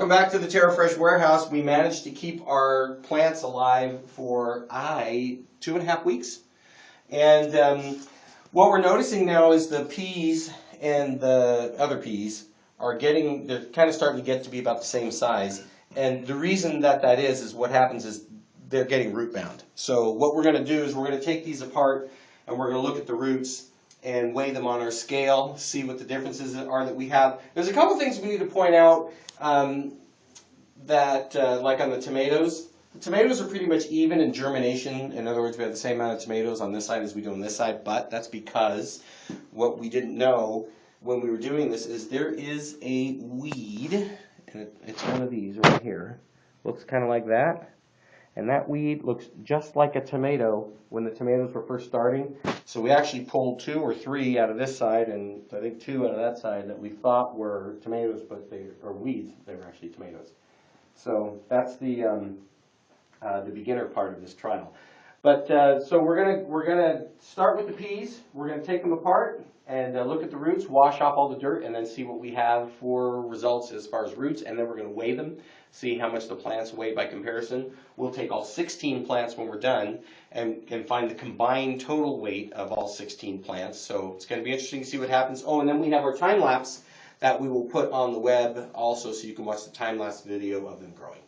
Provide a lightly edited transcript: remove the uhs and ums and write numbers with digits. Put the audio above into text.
welcome back to the TerraFresh warehouse. We managed to keep our plants alive for 2.5 weeks. And what we're noticing now is the peas and the other peas they're kind of starting to get to be about the same size. And the reason that is what happens is they're getting root bound. So what we're going to do is we're going to take these apart and we're going to look at the roots and weigh them on our scale, see what the differences are that we have. There's a couple things we need to point out like on the tomatoes are pretty much even in germination. In other words, we have the same amount of tomatoes on this side as we do on this side, but that's because what we didn't know when we were doing this is there is a weed, and it's one of these right here. Looks kind of like that. And that weed looks just like a tomato when the tomatoes were first starting. So we actually pulled 2 or 3 out of this side and I think 2 out of that side that we thought were tomatoes, but they are weeds. They were actually tomatoes. So that's the beginner part of this trial. But so we're gonna start with the peas. We're gonna take them apart and look at the roots, wash off all the dirt, and then see what we have for results as far as roots. And then we're gonna weigh them, see how much the plants weigh by comparison. We'll take all 16 plants when we're done and find the combined total weight of all 16 plants. So it's gonna be interesting to see what happens. Oh, and then we have our time lapse that we will put on the web also, so you can watch the time lapse video of them growing.